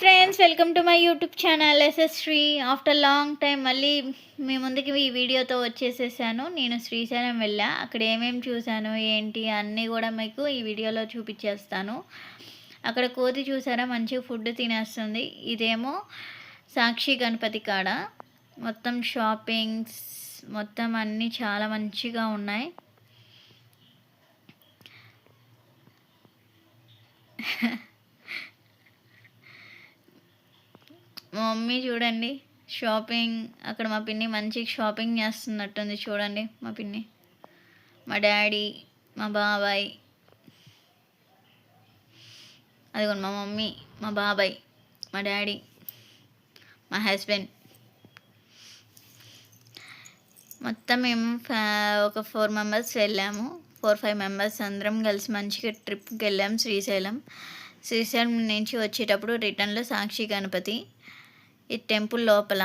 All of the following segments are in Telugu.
Friends, welcome to my YouTube channel SS Shri. After long time మళ్ళీ మీ ముందుకి ఈ వీడియోతో వచ్చేసేసాను. నేను శ్రీశైలం వెళ్ళా. అక్కడ ఏమేమి చూశాను ఏంటి అన్నీ కూడా మీకు ఈ వీడియోలో చూపించేస్తాను. అక్కడ కోతి చూసారా, మంచిగా ఫుడ్ తినేస్తుంది. ఇదేమో సాక్షి గణపతి కాడ మొత్తం షాపింగ్స్ మొత్తం అన్నీ చాలా మంచిగా ఉన్నాయి. మా మమ్మీ చూడండి షాపింగ్, అక్కడ మా పిన్ని మంచి షాపింగ్ చేస్తున్నట్టుంది. చూడండి మా పిన్ని, మా డాడీ, మా బాబాయ్, అదిగోండి మా మమ్మీ, మా బాబాయ్, మా డాడీ, మా హస్బెండ్. మొత్తం మేము ఒక 4 మెంబర్స్ వెళ్ళాము. 4-5 మెంబర్స్ అందరం కలిసి మంచిగా ట్రిప్కి వెళ్ళాము శ్రీశైలం. శ్రీశైలం నుంచి వచ్చేటప్పుడు రిటర్న్లో సాక్షి గణపతి ఈ టెంపుల్ లోపల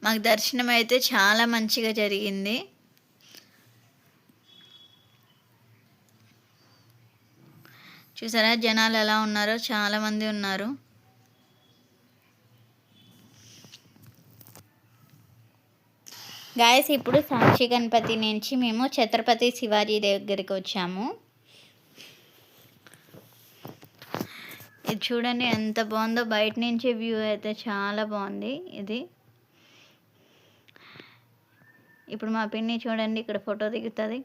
మాకు దర్శనం అయితే చాలా మంచిగా జరిగింది. చూసారా జనాలు ఎలా ఉన్నారో, చాలామంది ఉన్నారు. గాయస్, ఇప్పుడు సాక్షి గణపతి నుంచి మేము ఛత్రపతి శివాజీ దగ్గరికి వచ్చాము. ఇది చూడండి ఎంత బాగుందో, బయట నుంచి వ్యూ అయితే చాలా బాగుంది. ఇది ఇప్పుడు మా పిన్ని చూడండి ఇక్కడ ఫోటో దిగుతుంది.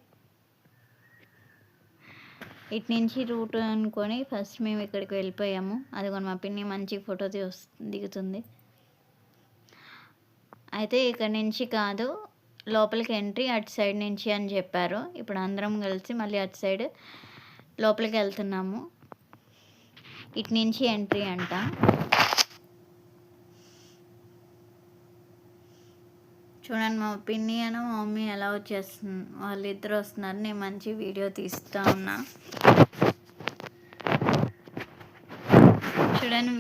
ఇటు నుంచి రూట్ అనుకొని ఫస్ట్ మేము ఇక్కడికి వెళ్ళిపోయాము. అదిగోని మా పిన్ని మంచి ఫోటో దిగుతుంది. అయితే ఇక్కడ నుంచి కాదు, లోపలికి ఎంట్రీ అటు సైడ్ నుంచి అని చెప్పారు. ఇప్పుడు అందరం కలిసి మళ్ళీ అటు సైడ్ లోపలికి వెళ్తున్నాము. ఇటు నుంచి ఎంట్రీ అంట. చూడండి మా పిన్ని అని మా మమ్మీ ఎలా వచ్చేస్తుంది, వాళ్ళిద్దరు వస్తున్నారు. నేను మంచి వీడియో తీస్తూ ఉన్నా. చూడండి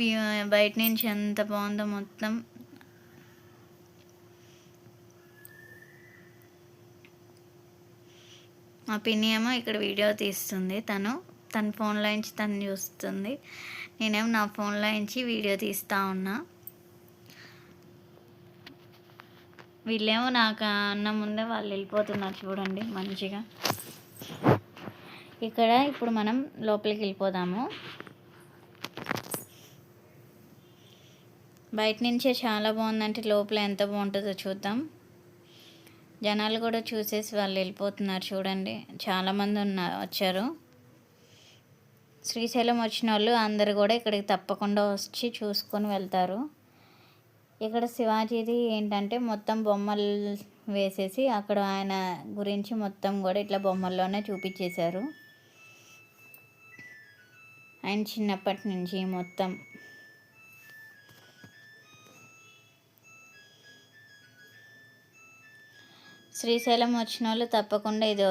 బయట నుంచి ఎంత బాగుందో మొత్తం. మా పిన్ని ఏమో ఇక్కడ వీడియో తీస్తుంది. తన ఫోన్లో నుంచి తను చూస్తుంది, నేనేమో నా ఫోన్లో నుంచి వీడియో తీస్తూ ఉన్నా. వీళ్ళేమో నాకు అన్న ముందే వాళ్ళు వెళ్ళిపోతున్నారు. చూడండి మంచిగా. ఇక్కడ ఇప్పుడు మనం లోపలికి వెళ్ళిపోదాము. బయట నుంచే చాలా బాగుందంటే లోపల ఎంత బాగుంటుందో చూద్దాం. జనాలు కూడా చూసేసి వాళ్ళు వెళ్ళిపోతున్నారు. చూడండి చాలామంది వచ్చారు. శ్రీశైలం వచ్చిన వాళ్ళు అందరు కూడా ఇక్కడికి తప్పకుండా వచ్చి చూసుకొని వెళ్తారు. ఇక్కడ శివాజీది ఏంటంటే మొత్తం బొమ్మలు వేసేసి అక్కడ ఆయన గురించి మొత్తం కూడా ఇట్లా బొమ్మల్లోనే చూపించేశారు. ఆయన చిన్నప్పటి నుంచి మొత్తం. శ్రీశైలం వచ్చిన వాళ్ళు తప్పకుండా ఇది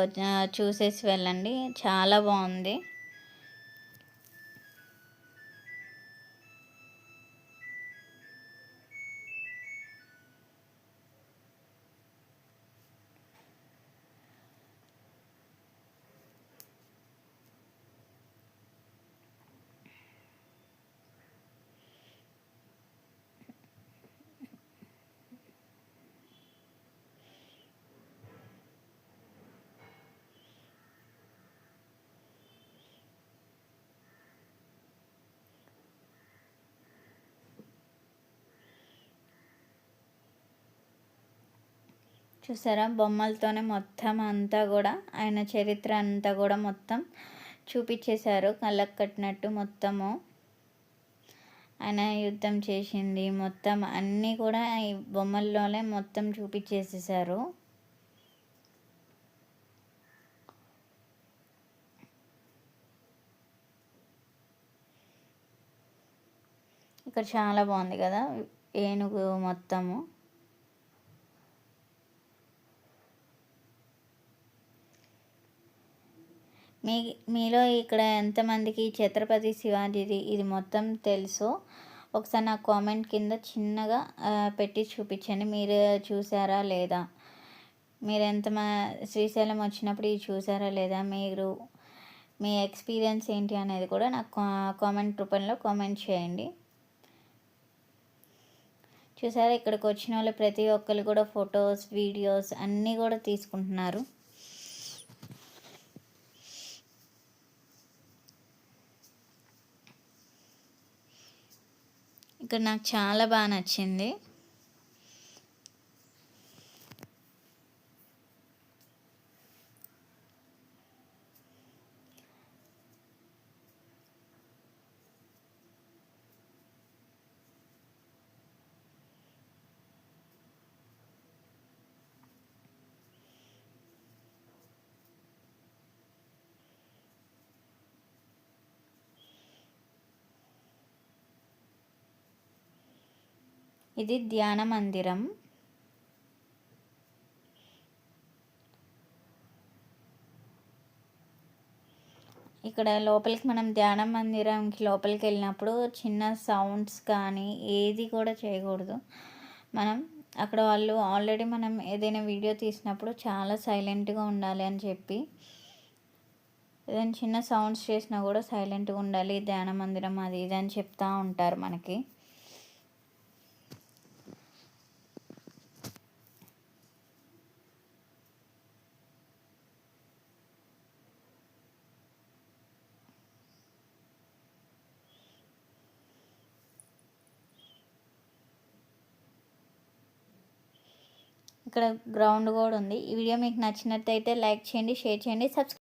చూసేసి వెళ్ళండి, చాలా బాగుంది. చూసారా బొమ్మలతోనే మొత్తం అంతా కూడా ఆయన చరిత్ర అంతా కూడా మొత్తం చూపించేశారు కళ్ళకు కట్టినట్టు. మొత్తము ఆయన యుద్ధం చేసింది మొత్తం అన్నీ కూడా ఈ బొమ్మల్లోనే మొత్తం చూపించేసేసారు. ఇక్కడ చాలా బాగుంది కదా ఏనుగు మొత్తము. మీలో ఇక్కడ ఎంతమందికి ఛత్రపతి శివాజీది ఇది మొత్తం తెలుసు ఒకసారి నా కామెంట్ కింద చిన్నగా పెట్టి చూపించండి, మీరు చూసారా లేదా. మీరు శ్రీశైలం వచ్చినప్పుడు ఇది చూసారా లేదా, మీరు మీ ఎక్స్పీరియన్స్ ఏంటి అనేది కూడా నాకు కామెంట్ రూపంలో కామెంట్ చేయండి. చూసారా, ఇక్కడికి వచ్చిన వాళ్ళు ప్రతి ఒక్కరు కూడా ఫొటోస్, వీడియోస్ అన్నీ కూడా తీసుకుంటున్నారు. ఇక్కడ నాకు చాలా బాగా నచ్చింది. ఇది ధ్యాన మందిరం. ఇక్కడ లోపలికి మనం ధ్యాన మందిరంకి లోపలికి వెళ్ళినప్పుడు చిన్న సౌండ్స్ కానీ ఏది కూడా చేయకూడదు. అక్కడ వాళ్ళు ఆల్రెడీ మనం ఏదైనా వీడియో తీసినప్పుడు చాలా సైలెంట్గా ఉండాలి అని చెప్పి, ఏదైనా చిన్న సౌండ్స్ చేసినా కూడా సైలెంట్గా ఉండాలి, ధ్యాన మందిరం అది ఇది అని చెప్తూ ఉంటారు మనకి. ఇక్కడ గ్రౌండ్ కూడా ఉంది. ఈ వీడియో మీకు నచ్చినట్టయితే లైక్ చేయండి, షేర్ చేయండి, సబ్స్క్రైబ్